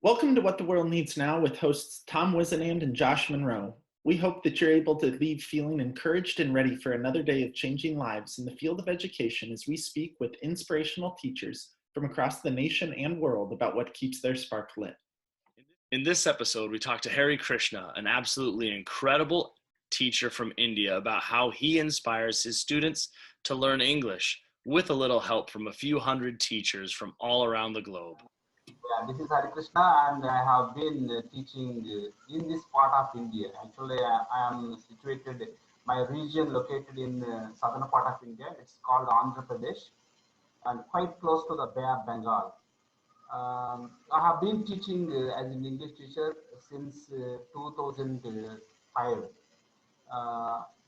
Welcome to What the World Needs Now with hosts Tom Wisenand and Josh Monroe. We hope that you're able to leave feeling encouraged and ready for another day of changing lives in the field of education as we speak with inspirational teachers from across the nation and world about what keeps their spark lit. In this episode, we talked to KRISHNA, an absolutely incredible teacher from India, about how he inspires his students to learn English with a little help from a few hundred teachers from all around the globe. Yeah, this is KRISHNA, and I have been teaching in this part of India. Actually, I am situated, my region located in southern part of India. It's called Andhra Pradesh, and quite close to the Bay of Bengal. I have been teaching as an English teacher since 2005.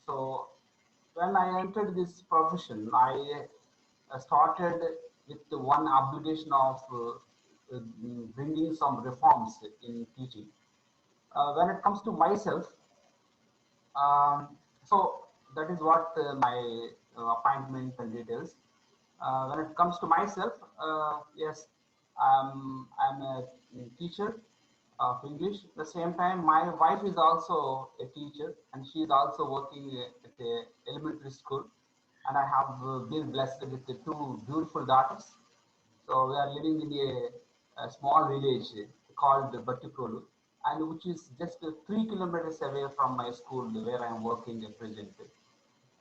So when I entered this profession, I started with the one obligation of bringing some reforms in teaching. When it comes to myself, so that is what my appointment and details. When it comes to myself, yes, I'm a teacher of English. At the same time, my wife is also a teacher, and she is also working at the elementary school. And I have been blessed with two beautiful daughters. So we are living in a small village called patcharu, and which is just 3 kilometers away from my school where I am working at present.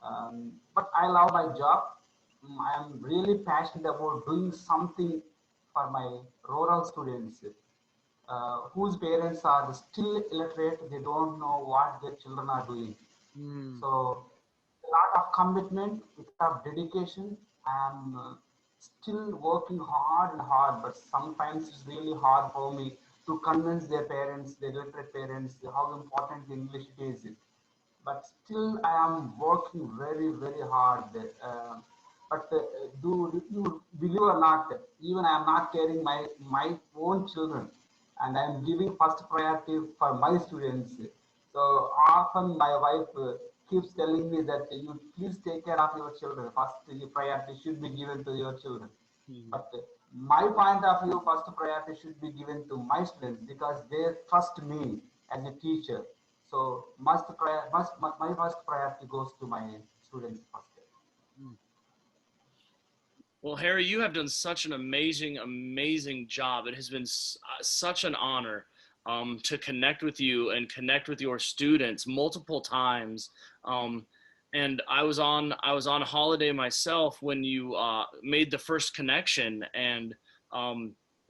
But I love my job. I am really passionate about doing something for my rural students whose parents are still illiterate. They don't know what their children are doing. So a lot of commitment, a lot of dedication. I'm still working hard and hard, but sometimes it's really hard for me to convince their parents, their illiterate parents, how important English is. But still, I am working very, very hard. But do you believe or not, even I am not caring my own children, and I am giving first priority for my students. So often my wife keeps telling me that you please take care of your children. First priority should be given to your children. But my point of view, first priority should be given to my students because they trust me as a teacher. So my first priority goes to my students first. Well, Harry, you have done such an amazing job. It has been such an honor to connect with you and connect with your students multiple times. And I was on holiday myself when you made the first connection and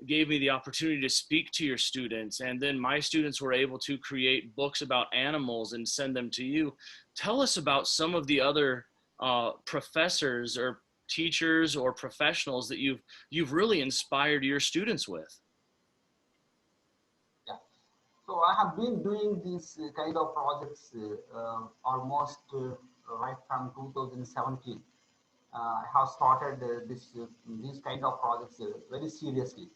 gave me the opportunity to speak to your students. And then my students were able to create books about animals and send them to you. Tell us about some of the other professors or teachers or professionals that you've really inspired your students with. Yeah. So I have been doing these kind of projects almost right from 2017. I have started these kind of projects very seriously.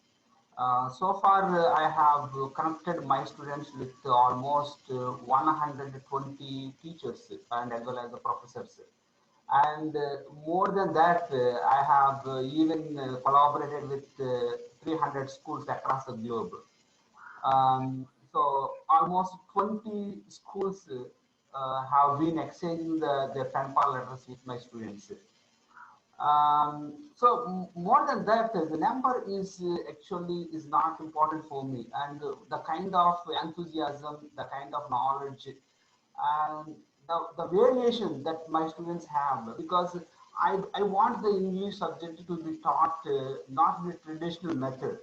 So far, I have connected my students with almost 120 teachers and as well as the professors. And more than that, I have even collaborated with 300 schools across the globe. So almost 20 schools have been exchanging their pen pal letters with my students. So more than that, the number is actually is not important for me, and the kind of enthusiasm, the kind of knowledge, and the variation that my students have, because I want the English subject to be taught not in a traditional method.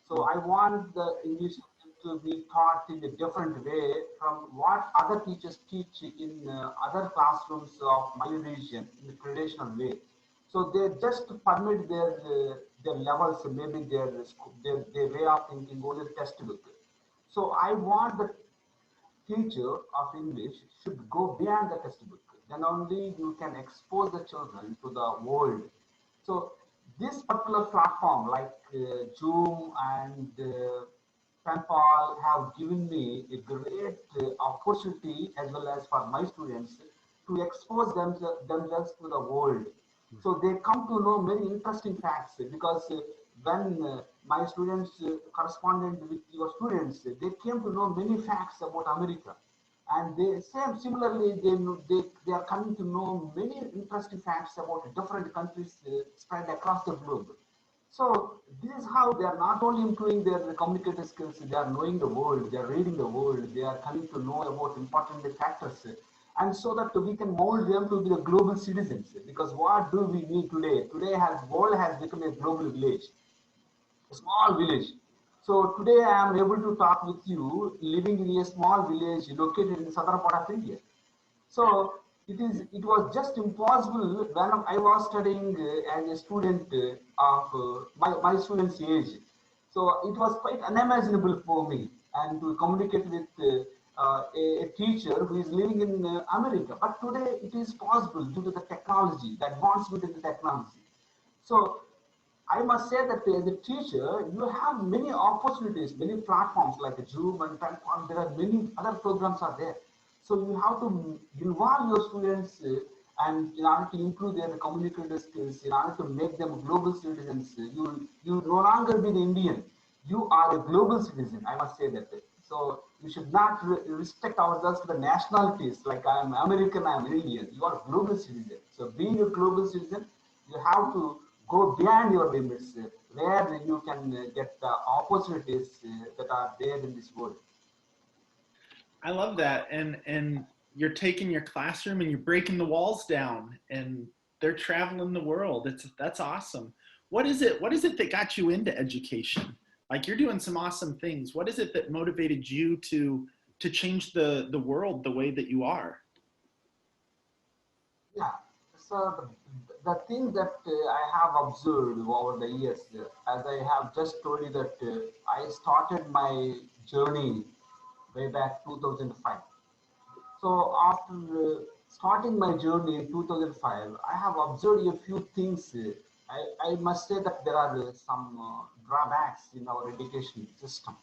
So I want the English subject to be taught in a different way from what other teachers teach in other classrooms of my region in a traditional way. So they just permit their levels, maybe their way of thinking, only the textbook. So I want the teacher of English should go beyond the textbook. Then only you can expose the children to the world. So this particular platform like Zoom and Penpal have given me a great opportunity as well as for my students to expose themselves to the world. So they come to know many interesting facts because when my students corresponded with your students, they came to know many facts about America. And similarly, they are coming to know many interesting facts about different countries spread across the globe. So this is how they are not only improving their communicative skills, they are knowing the world, they are reading the world, they are coming to know about important factors. And so that we can mold them to be the global citizens. Because what do we need today? Today world has become a global village, a small village. So today I am able to talk with you living in a small village located in the southern part of India. So it was just impossible when I was studying as a student of my student's age. So it was quite unimaginable for me and to communicate with a teacher who is living in America. But today it is possible due to the technology, the advancement in the technology. So I must say that as a teacher, you have many opportunities, many platforms like Zoom and Penpal. There are many other programs are there. So you have to involve your students and in order to improve their communicative skills, in order to make them global citizens. You no longer be the Indian. You are a global citizen. I must say that. So you should not restrict ourselves to the nationalities like I am American, I am Indian. You are a global citizen. So being a global citizen, you have to go beyond your limits where you can get the opportunities that are there in this world. I love that. And you're taking your classroom and you're breaking the walls down and they're traveling the world. That's awesome. What is it that got you into education? Like you're doing some awesome things. What is it that motivated you to change the world the way that you are? Yeah. So the thing that I have observed over the years, as I have just told you that I started my journey way back 2005. So after starting my journey in 2005, I have observed a few things. I must say that there are some drawbacks in our education system.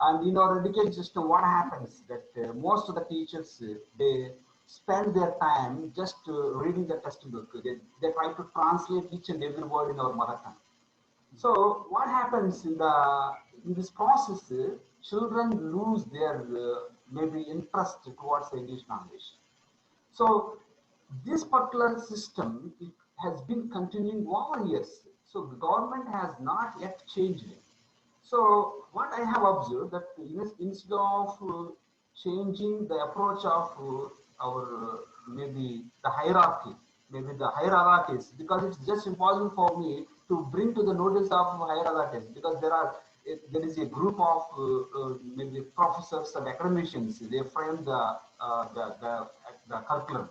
And in our education system, what happens that most of the teachers, they spend their time just reading the textbook. They try to translate each and every word in our mother tongue. So what happens in this process? Children lose their maybe interest towards the English language. So this particular system it has been continuing over years. So the government has not yet changed it. So what I have observed that instead of changing the approach of our maybe the hierarchy, maybe the hierarchies, because it's just impossible for me to bring to the notice of hierarchies because there is a group of maybe professors and academicians. They frame the curriculum.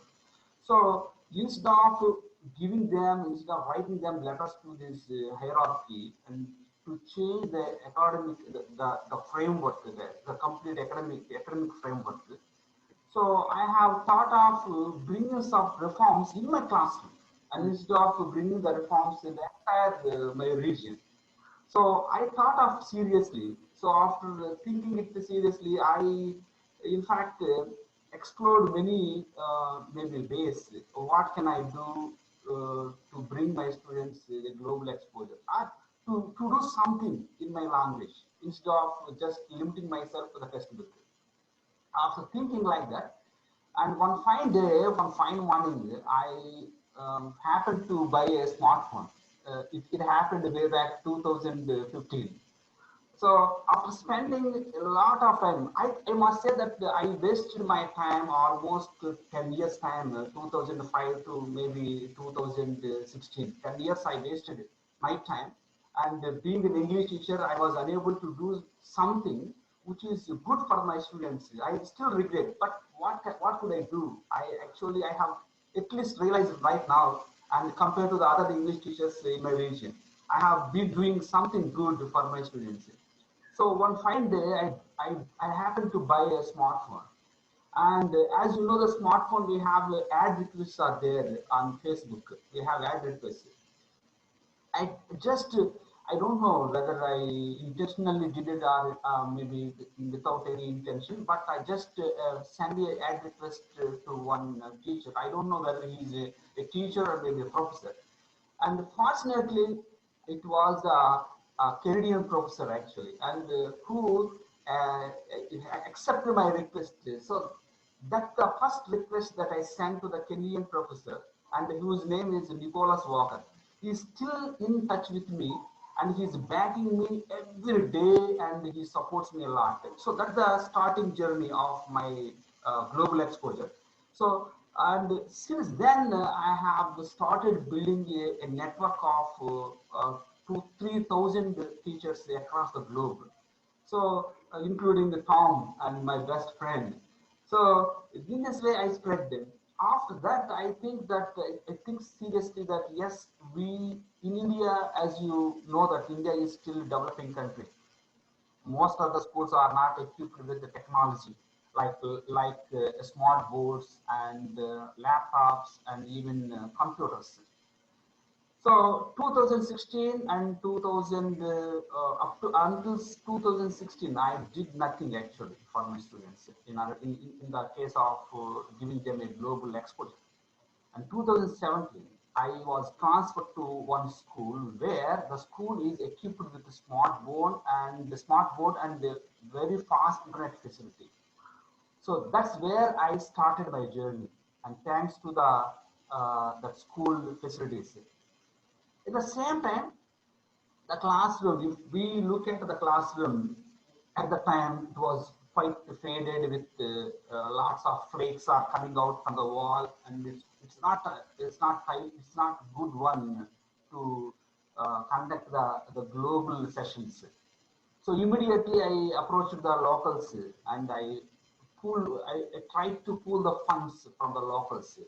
So instead of instead of writing them letters to this hierarchy and to change the academic, the framework, the complete academic framework. So I have thought of bringing some reforms in my classroom and instead of bringing the reforms in the entire my region. So I thought of seriously. So after thinking it seriously, I, in fact, explored many maybe ways. What can I do to bring my students the global exposure? To do something in my language instead of just limiting myself to the textbook. After thinking like that, and one fine day, one fine morning, I happened to buy a smartphone. It happened way back 2015. So after spending a lot of time, I must say that I wasted my time almost 10 years time, 2005 to maybe 2016. 10 years I wasted my time. And being an English teacher, I was unable to do something which is good for my students. I still regret, but what could I do? I have at least realized right now, and compared to the other English teachers in my region. I have been doing something good for my students. So one fine day, I happened to buy a smartphone. And as you know, the smartphone, we have ad requests are there on Facebook. We have ad requests. I just, I don't know whether I intentionally did it or maybe without any intention, but I just sent an ad request to one teacher. I don't know whether he's a teacher or maybe a professor. And fortunately, it was a Canadian professor actually, and who accepted my request. So that's the first request that I sent to the Canadian professor, and whose name is Nicholas Walker. He's still in touch with me, and he's backing me every day, and he supports me a lot. So that's the starting journey of my global exposure. So, and since then, I have started building a network of 3,000 teachers across the globe. So, including the Tom and my best friend. So, in this way, I spread them. After that, I think that I think seriously that yes, we in India, as you know, that India is still a developing country. Most of the schools are not equipped with the technology like smart boards and laptops and even computers. So 2016 and 2000 up to until 2016, I did nothing actually for my students in the case of giving them a global exposure. And 2017, I was transferred to one school where the school is equipped with a smart board and the very fast internet facility. So that's where I started my journey, and thanks to the school facilities. At the same time, the classroom, if we look at the classroom, at the time it was quite faded with lots of flakes are coming out from the wall, and it's not good one to conduct the global sessions. So immediately I approached the locals, and I tried to pull the funds from the locals.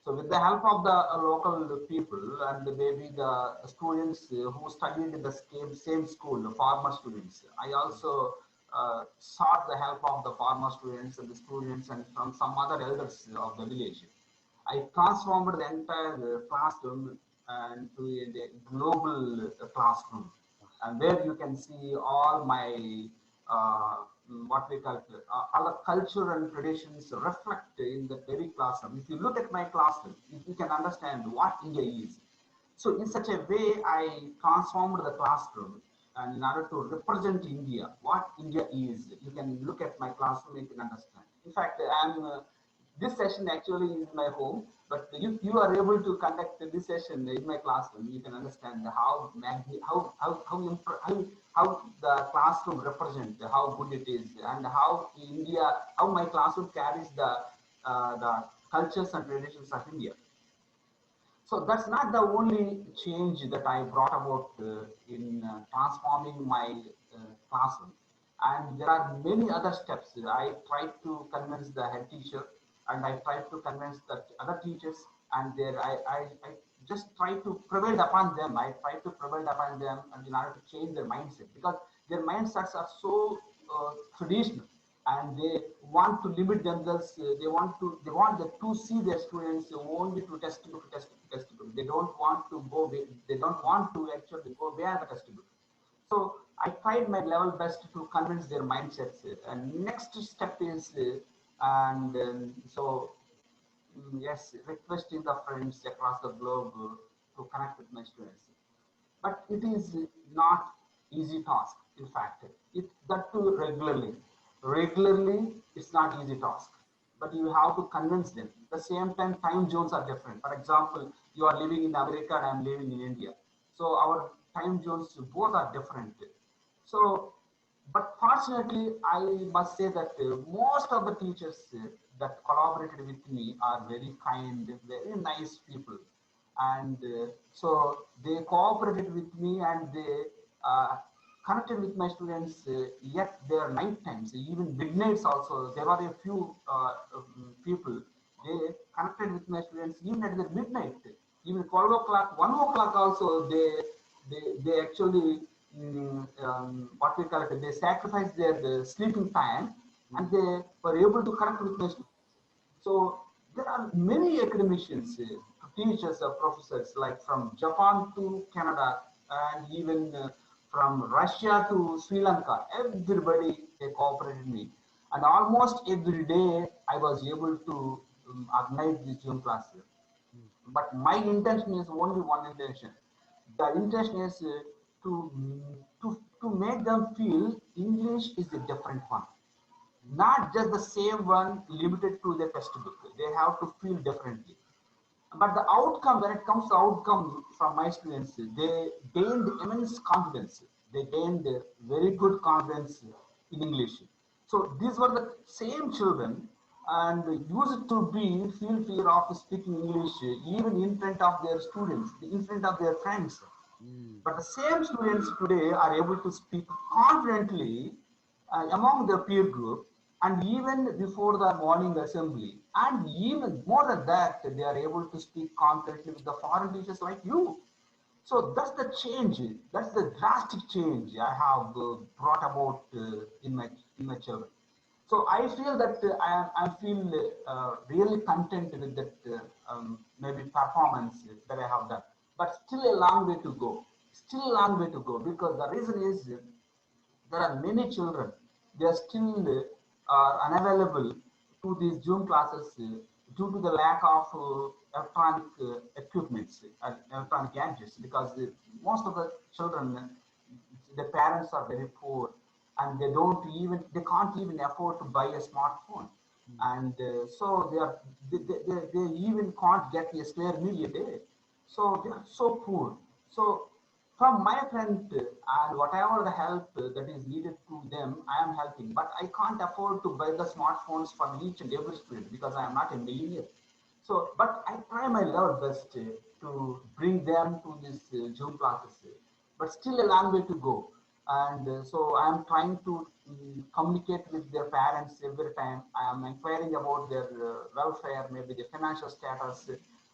So with the help of the local people and maybe the students who studied in the same school, the farmer students, I also sought the help of the farmer students and the students and from some other elders of the village. I transformed the entire classroom into a global classroom, and there you can see all my uh, what we call all the culture and traditions reflect in the very classroom. If you look at my classroom, you can understand what India is. So in such a way, I transformed the classroom, and in order to represent India, what India is, you can look at my classroom, you can understand. In fact, I'm this session actually is my home, but if you are able to conduct this session in my classroom, you can understand how the classroom represents how good it is, and how India, how my classroom carries the cultures and traditions of India. So that's not the only change that I brought about in transforming my classroom. And there are many other steps. I tried to convince the head teacher, and I tried to convince the other teachers, and I just tried to prevail upon them. I tried to prevail upon them and in order to change their mindset, because their mindsets are so traditional, and they want to limit themselves. They want to see their students only to textbook. They don't want to they don't want to actually go beyond the textbook. So I tried my level best to convince their mindsets. And next step is and so yes, requesting the friends across the globe to connect with my students. But it is not easy task. In fact, it that too regularly. Regularly, it's not easy task. But you have to convince them. At the same time, time zones are different. For example, you are living in America and I'm living in India. So our time zones both are different. So, but fortunately, I must say that most of the teachers that collaborated with me are very kind, very nice people, and so they cooperated with me, and they uh, connected with my students. Yet their night times, even midnights also. There were a few people. They connected with my students even at the midnight, even 12 o'clock, 1 o'clock also. They they actually what we call it, they sacrifice their sleeping time, and they were able to connect with my students. So there are many academicians, teachers, professors, like from Japan to Canada, and even from Russia to Sri Lanka. Everybody they cooperated with me, and almost every day I was able to organize these Zoom classes. But my intention is only one intention. The intention is to make them feel English is a different one, not just the same one limited to the textbook. They have to feel differently. But the outcome, when it comes to outcome from my students, they gained immense confidence. They gained very good confidence in English. So these were the same children and used to be feel fear of speaking English even in front of their students, in front of their friends. But the same students today are able to speak confidently among the peer group and even before the morning assembly. And even more than that, they are able to speak confidently with the foreign teachers like you. So that's the change. That's the drastic change I have brought about in my children. So I feel that I feel really content with that maybe performance that I have done, but still a long way to go. Still a long way to go, because the reason is there are many children, they are still unavailable to these Zoom classes due to the lack of electronic equipments, electronic gadgets, because most of the children, the parents are very poor, and they can't even afford to buy a smartphone. And so they even can't get a spare meal a day. So they are so poor. So from my front, and whatever the help that is needed to them, I am helping. But I can't afford to buy the smartphones for each and every student because I am not a millionaire. So, but I try my level best to bring them to this Zoom classes, but still a long way to go. And so I am trying to communicate with their parents every time. I am inquiring about their welfare, maybe the financial status,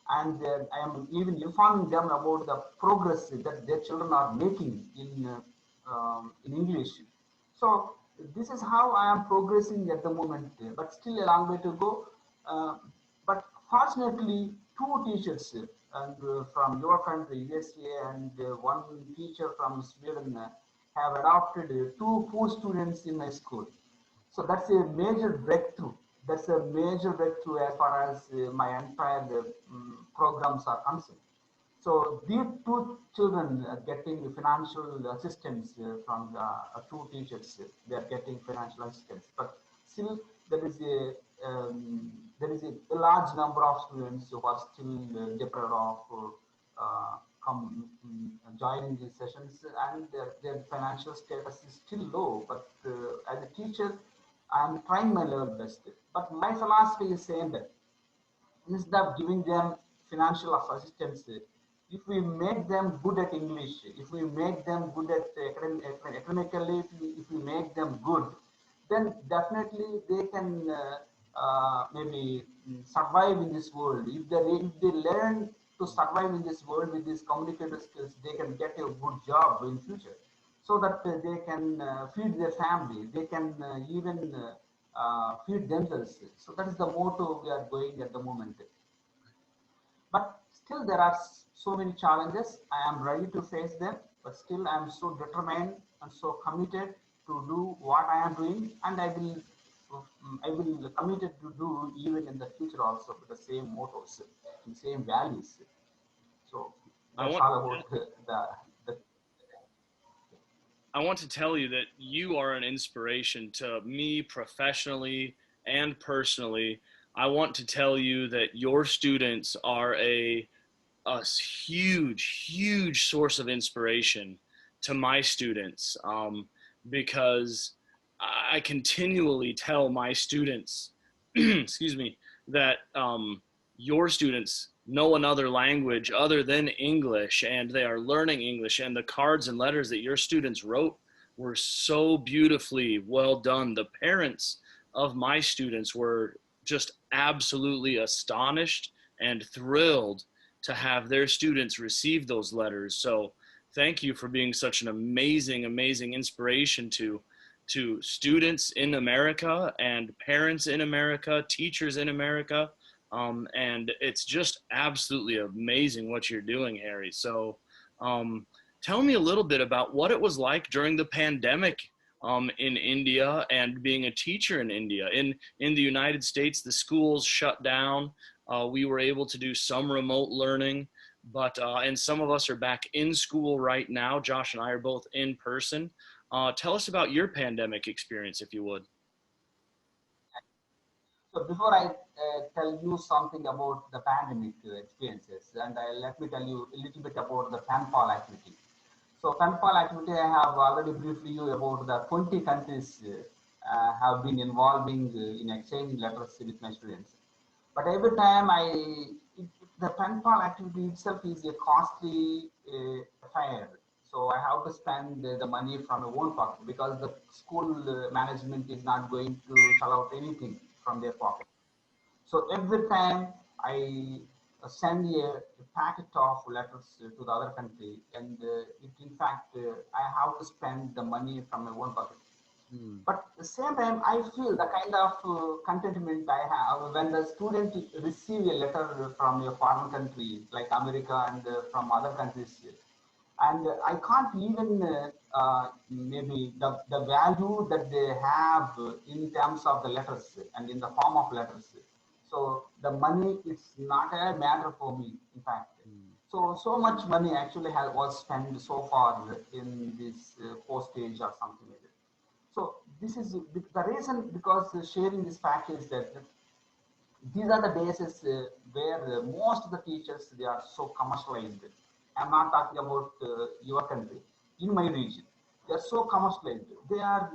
and I am even informing them about the progress that their children are making in English. So this is how I am progressing at the moment, but still a long way to go. Uh, but fortunately, two teachers and from your country, USA, and one teacher from Sweden have adopted two poor students in my school. So that's a major breakthrough. That's a major breakthrough as far as my entire programs are concerned. So these two children are getting financial assistance from the two teachers. They are getting financial assistance, but still there is a large number of students who are still deprived of joining these sessions, and their financial status is still low. But as a teacher, I'm trying my level best. But my philosophy is saying that instead of giving them financial assistance, if we make them good at English, if we make them good at academically, if we make them good, then definitely they can maybe survive in this world. If they learn to survive in this world with these communicative skills, they can get a good job in future, so that they can feed their family. They can even feed themselves. So that is the motto we are going at the moment. But still, there are so many challenges. I am ready to face them, but still, I am so determined and so committed to do what I am doing, and I will committed to do even in the future also with the same mottos and same values. So I that's want all about the I want to tell you that you are an inspiration to me professionally and personally. I want to tell you that your students are a huge source of inspiration to my students, because I continually tell my students, excuse me, that your students know another language other than English, and they are learning English, and the cards and letters that your students wrote were so beautifully well done. The parents of my students were just absolutely astonished and thrilled to have their students receive those letters. So Thank you for being such an amazing, amazing inspiration to students in America and parents in America, teachers in America. And it's just absolutely amazing what you're doing, Harry. So um, tell me a little bit about what it was like during the pandemic in India and being a teacher in India. In the United States, the schools shut down. We were able to do some remote learning, but and some of us are back in school right now. Josh and I are both in person. Tell us about your pandemic experience, if you would. So before I tell you something about the pandemic experiences, and let me tell you a little bit about the PANPAL activity. So PANPAL activity, I have already briefed you about the 20 countries have been involving in exchanging letters with my students. But every time the PANPAL activity itself is a costly affair. So I have to spend the money from my own pocket because the school management is not going to shell out anything from their pocket. So every time I send a packet of letters to the other country, and in fact, I have to spend the money from my own pocket. Hmm. But at the same time, I feel the kind of contentment I have when the student receive a letter from a foreign country like America and from other countries, and I can't even maybe the value that they have in terms of the letters and in the form of letters. So the money is not a matter for me, in fact. So much money actually was spent so far in this postage or something like that. So this is the reason, because sharing this fact is that these are the days where most of the teachers, they are so commercialized. I'm not talking about your country. In my region, they are so commercialized. They are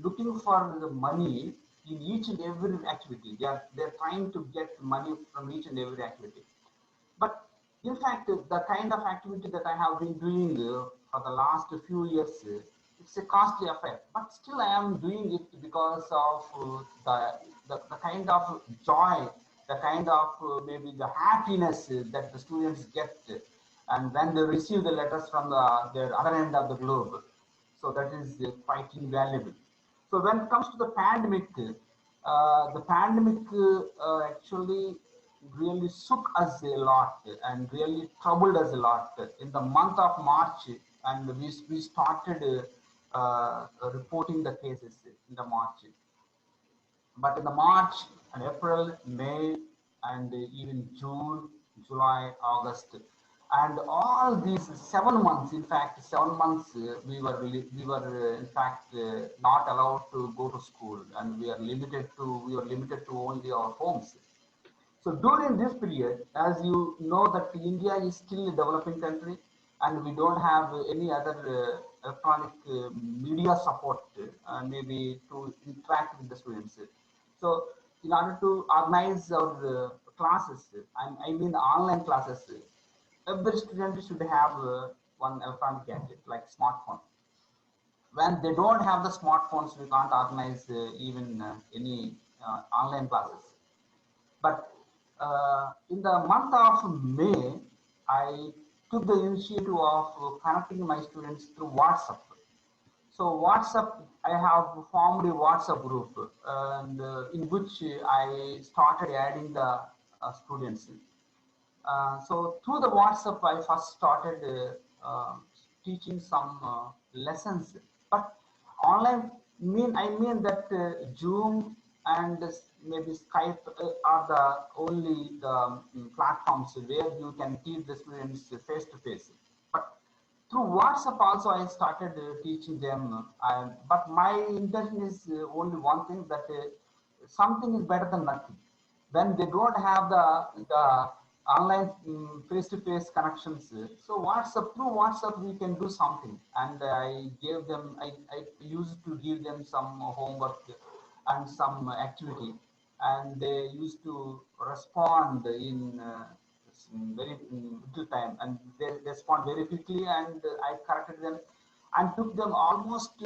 looking for the money in each and every activity. They're trying to get money from each and every activity. But in fact, the kind of activity that I have been doing for the last few years, it's a costly affair. But still, I am doing it because of the kind of joy, the kind of maybe the happiness that the students get, and when they receive the letters from their other end of the globe. So that is quite invaluable. So when it comes to the pandemic actually really shook us a lot and really troubled us a lot in the month of March, and we started reporting the cases in the March. But in the March and April, May, and even June, July, August, and all these 7 months, in fact, 7 months, we were in fact not allowed to go to school, and we were limited to only our homes. So during this period, as you know, that India is still a developing country, and we don't have any other electronic media support, maybe to interact with the students. So in order to organize our classes, I mean online classes, every student should have one electronic gadget like smartphone. When they don't have the smartphones, we can't organize even any online classes. But in the month of May, I took the initiative of connecting my students through WhatsApp. So WhatsApp, I have formed a WhatsApp group, and in which I started adding the students. So through the WhatsApp, I first started teaching some lessons. But online I mean that Zoom and maybe Skype are the only platforms where you can teach the students face to face. But through WhatsApp also I started teaching them. But my intention is only one thing, that something is better than nothing. When they don't have the online face-to-face connections, so WhatsApp, through WhatsApp we can do something. And I used to give them some homework and some activity, and they used to respond in very little time, and they respond very quickly, and I corrected them and took them almost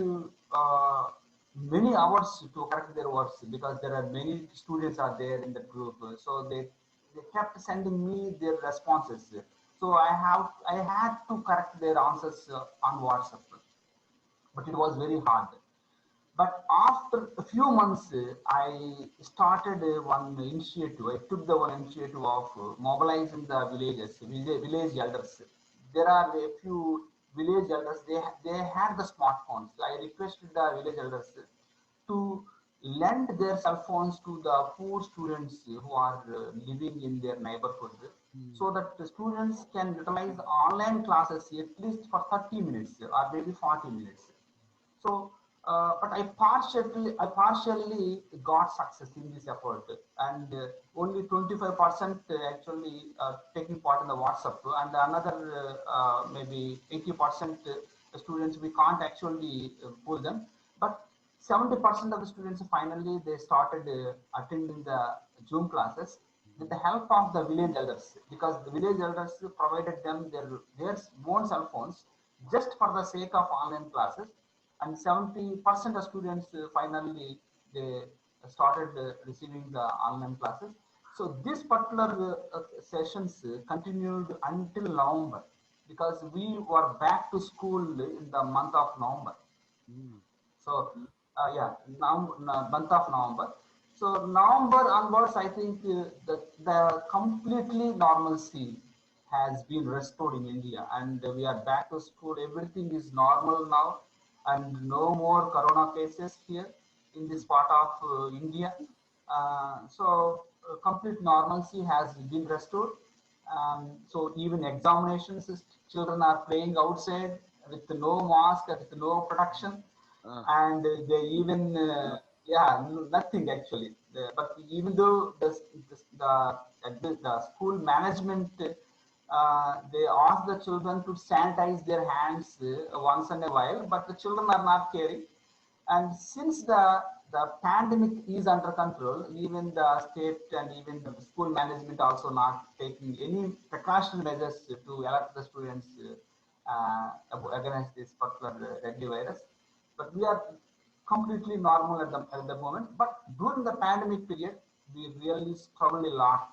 many hours to correct their works, because there are many students are there in the group. So they kept sending me their responses. So I had to correct their answers on WhatsApp, but it was very hard. But after a few months, I started one initiative. I took the one initiative of mobilizing the villages, village elders. There are a few village elders. They had the smartphones. I requested the village elders to lend their cell phones to the poor students who are living in their neighborhood, so that the students can utilize online classes at least for 30 minutes or maybe 40 minutes. So, but I partially got success in this effort, and only 25% actually taking part in the WhatsApp, and another maybe 80% students we can't actually pull them, but 70% of the students finally they started attending the Zoom classes with the help of the village elders, because the village elders provided them their own cell phones just for the sake of online classes, and 70% of students finally they started receiving the online classes. So this particular sessions continued until November, because we were back to school in the month of November. So yeah, now month of November. So November onwards, I think the completely normalcy has been restored in India, and we are back to school. Everything is normal now, and no more corona cases here in this part of India. So complete normalcy has been restored. So even examinations, children are playing outside with no mask, with no protection, and they even yeah, nothing actually. But even though the school management they ask the children to sanitize their hands once in a while, but the children are not caring. And since the pandemic is under control, even the state and even the school management also not taking any precautionary measures to alert the students against this particular deadly virus. But we are completely normal at the moment. But during the pandemic period, we really struggled a lot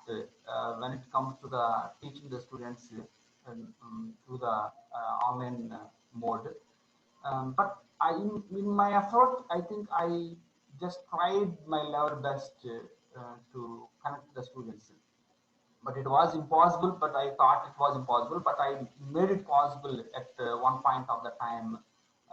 when it comes to the teaching the students through the online mode. But in my effort, I think I just tried my level best to connect the students. But it was impossible. But I thought it was impossible. But I made it possible at one point of the time,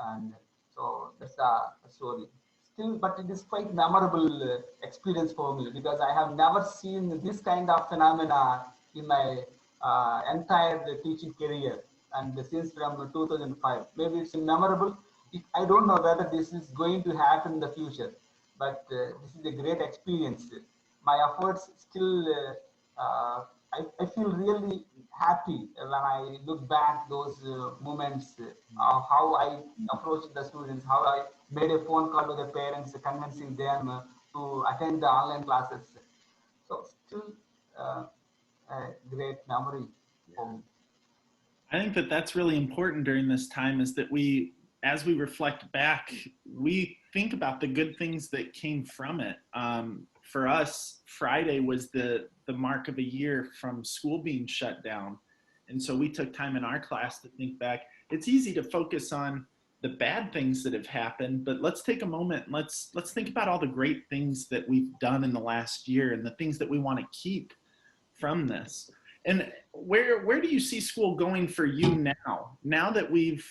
and so that's the story. Still, but it is quite memorable experience for me, because I have never seen this kind of phenomena in my entire teaching career, and since from 2005. Maybe it's memorable. I don't know whether this is going to happen in the future, but this is a great experience. My efforts still, I feel really happy when I look back those moments of how I approached the students, how I made a phone call to the parents, convincing them to attend the online classes. So still a great memory for me. I think that that's really important during this time, is that as we reflect back, we think about the good things that came from it. For us, Friday was the mark of a year from school being shut down. And so we took time in our class to think back. It's easy to focus on the bad things that have happened, but let's take a moment and let's think about all the great things that we've done in the last year and the things that we want to keep from this. And where do you see school going for you now? Now that we've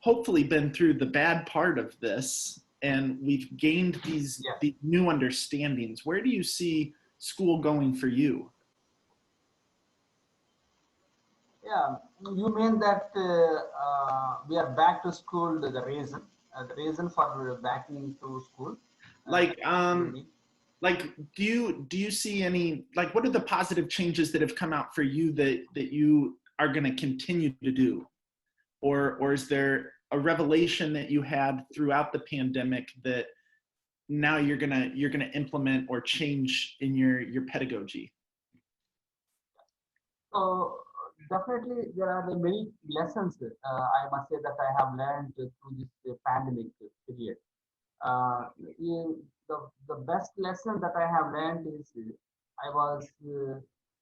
hopefully been through the bad part of this and we've gained these Yes. new understandings, where do you see school going for you? Yeah, you mean that we are back to school? The reason for backing to school. Uh, Like you mean? like do you see any, like, what are the positive changes that have come out for you that you are going to continue to do, or is there a revelation that you had throughout the pandemic that now you're gonna implement or change in your pedagogy? So definitely there are many lessons. I must say that I have learned through this pandemic period. The best lesson that I have learned is I was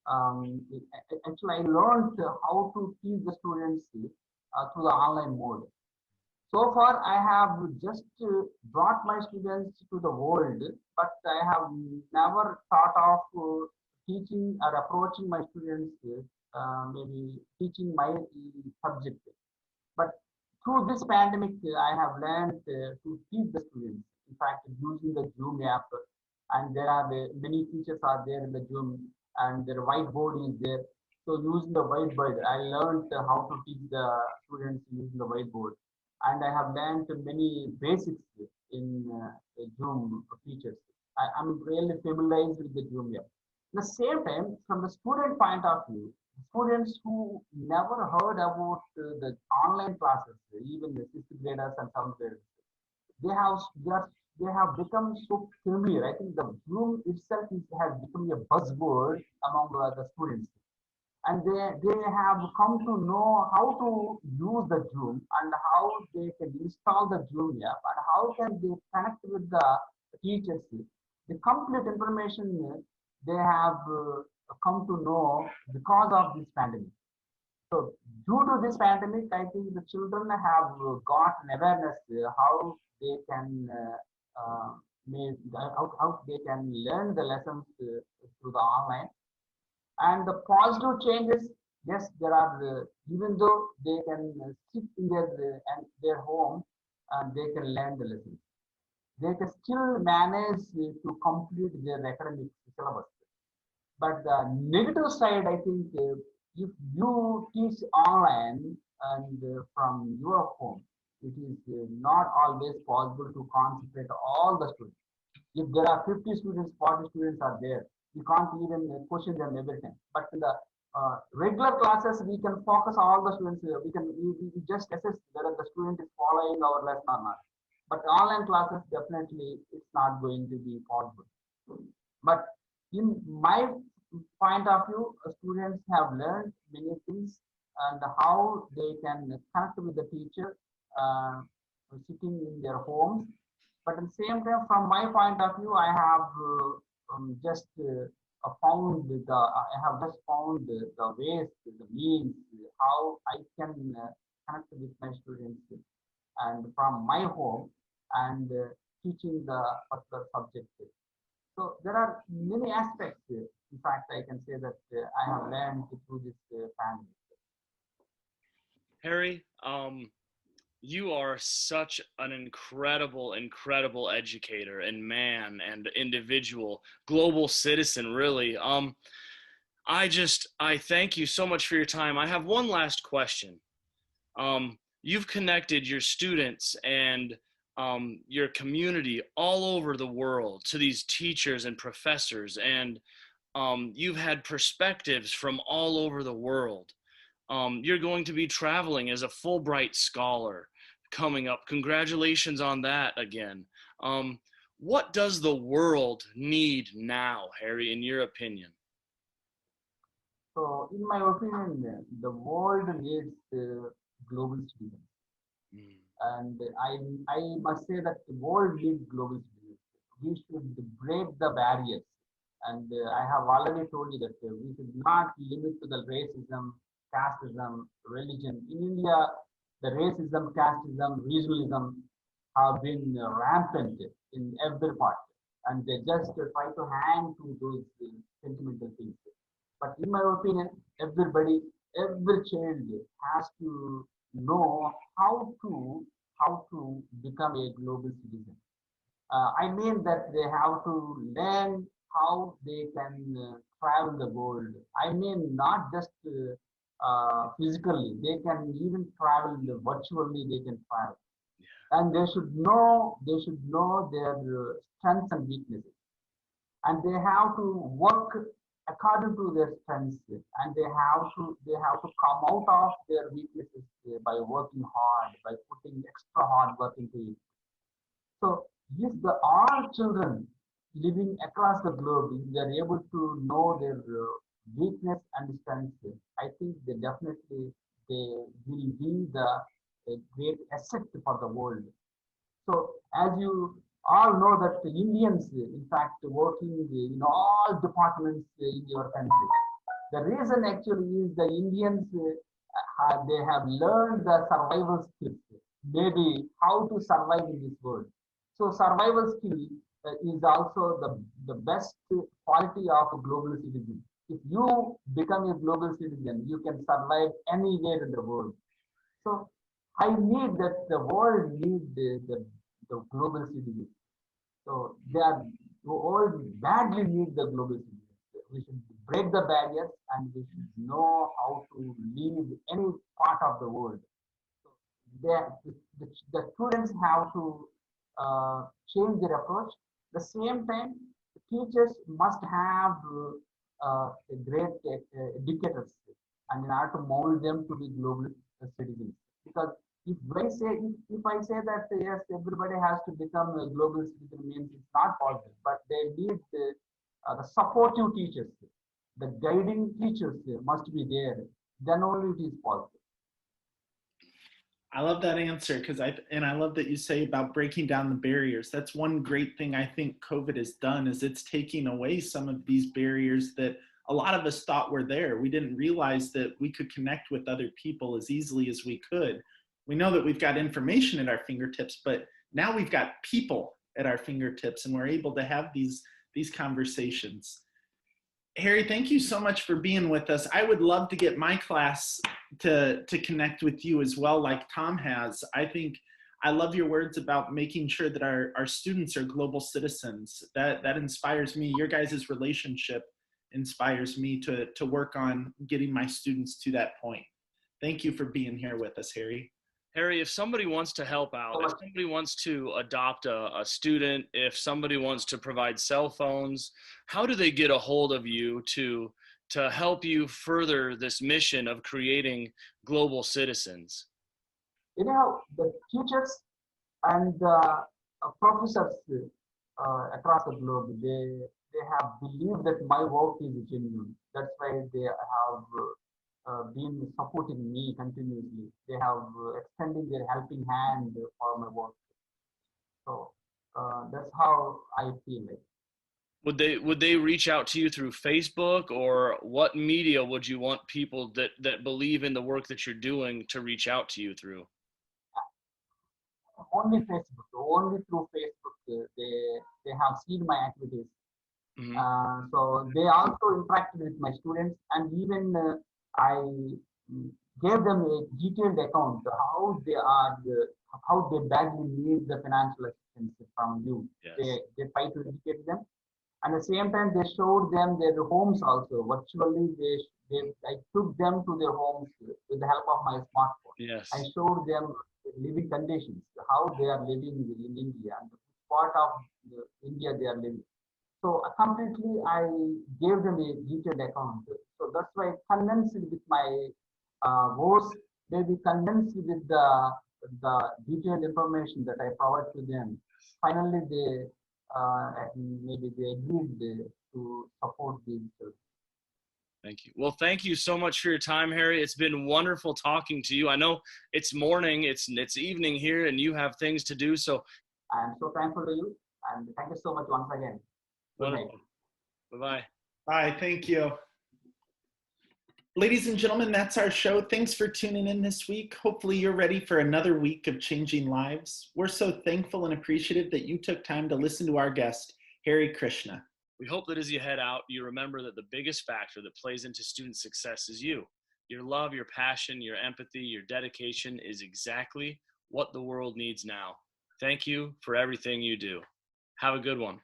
Actually, I learned how to teach the students through the online mode. So far, I have just brought my students to the world, but I have never thought of teaching or approaching my students, maybe teaching my subject. But through this pandemic, I have learned to teach the students. In fact, using the Zoom app, and there are many teachers are there in the Zoom, and their whiteboard is there. So using the whiteboard, I learned how to teach the students using the whiteboard, and I have learned many basics in Zoom features. I'm really familiarized with the Zoom app. At the same time, from the student point of view, students who never heard about the online classes, even the sixth graders and seventh graders, they have they have become so familiar. I think the Zoom itself has become a buzzword among the students, and they have come to know how to use the Zoom and how they can install the Zoom app and how can they connect with the teachers. The complete information they have come to know because of this pandemic. So due to this pandemic, I think the children have got an awareness how they can how they can learn the lessons through the online. And the positive changes, yes, there are, even though they can sit in and their home and they can learn the lessons, they can still manage to complete their academic syllabus. But the negative side, I think, if you teach online and from your home, it is not always possible to concentrate all the students. If there are 50 students, 40 students are there, we can't even question them every time. But in the regular classes, we can focus all the students. We just assess whether the student is following our lesson or not. But online classes, definitely, it's not going to be possible. But in my point of view, students have learned many things and how they can connect with the teacher sitting in their homes. But at the same time, from my point of view, I have just found I have just found the ways, the means, how I can connect with my students and from my home and teaching the particular subject. So there are many aspects. In fact, I can say that I have learned through this pandemic. Harry, you are such an incredible, incredible educator and man and individual, global citizen, really. I thank you so much for your time. I have one last question. You've connected your students and your community all over the world to these teachers and professors, and you've had perspectives from all over the world. You're going to be traveling as a Fulbright scholar coming up. Congratulations on that again. What does the world need now, Harry, in your opinion? So, in my opinion, the world needs global citizens. Mm. And I must say that the world needs global citizens. We should break the barriers. And I have already told you that we should not limit to the racism, casteism, religion. In India, the racism, casteism, regionalism have been rampant in every part. And they just try to hang to those sentimental things. But in my opinion, everybody, every child has to know how to become a global citizen. I mean that they have to learn how they can travel the world. I mean not just physically; they can even travel virtually. They can travel, and they should know their strengths and weaknesses, and they have to work according to their strengths, and they have to come out of their weaknesses by working hard, by putting extra hard work into it. So if the all children living across the globe, if they are able to know their weakness and strengths, I think they will be the a great asset for the world. So as you all know that the Indians, in fact, working in all departments in your country. The reason actually is the Indians, they have learned the survival skills, maybe how to survive in this world. So survival skill is also the best quality of a global citizen. If you become a global citizen, you can survive anywhere in the world. So I need that the world need the global citizens. So they are all badly need the global citizens. We should break the barriers and we should know how to live any part of the world. So the students have to change their approach. At the same time, the teachers must have a great educators and in order to mold them to be global citizens. Because if I say that yes, everybody has to become a global citizen means it's not possible, but they need the supportive teachers, the guiding teachers must be there. Then only it is possible. I love that answer and I love that you say about breaking down the barriers. That's one great thing I think COVID has done is it's taking away some of these barriers that a lot of us thought were there. We didn't realize that we could connect with other people as easily as we could. We know that we've got information at our fingertips, but now we've got people at our fingertips and we're able to have these conversations. Harry, thank you so much for being with us. I would love to get my class to connect with you as well, like Tom has. I love your words about making sure that our students are global citizens. That inspires me. Your guys' relationship inspires me to work on getting my students to that point. Thank you for being here with us, Harry. Harry, if somebody wants to help out, if somebody wants to adopt a student, if somebody wants to provide cell phones, how do they get a hold of you to help you further this mission of creating global citizens? The teachers and professors across the globe, they have believed that my work is genuine. That's why they have been supporting me continuously. They have extending their helping hand for my work. So that's how I feel like. Would they reach out to you through Facebook, or what media would you want people that believe in the work that you're doing to reach out to you through? Only Facebook. Only through Facebook they have seen my activities. Mm-hmm. So they also interacted with my students, and even I gave them a detailed account how they badly need the financial assistance from you. Yes. They try to educate them. And at the same time, they showed them their homes also. Virtually, I took them to their homes with the help of my smartphone. Yes. I showed them living conditions, how they are living in India, and which part of India they are living. So completely, I gave them a detailed account. So that's why condensed with my words, they be condensed with the detailed information that I provide to them. Finally, maybe they agreed to support these. Thank you. Well, thank you so much for your time, Harry. It's been wonderful talking to you. I know it's morning, it's evening here, and you have things to do. So I am so thankful to you, and thank you so much once again. Good night. Bye-bye. Bye. Thank you. Ladies and gentlemen, that's our show. Thanks for tuning in this week. Hopefully you're ready for another week of changing lives. We're so thankful and appreciative that you took time to listen to our guest, Harry Krishna. We hope that as you head out, you remember that the biggest factor that plays into student success is you. Your love, your passion, your empathy, your dedication is exactly what the world needs now. Thank you for everything you do. Have a good one.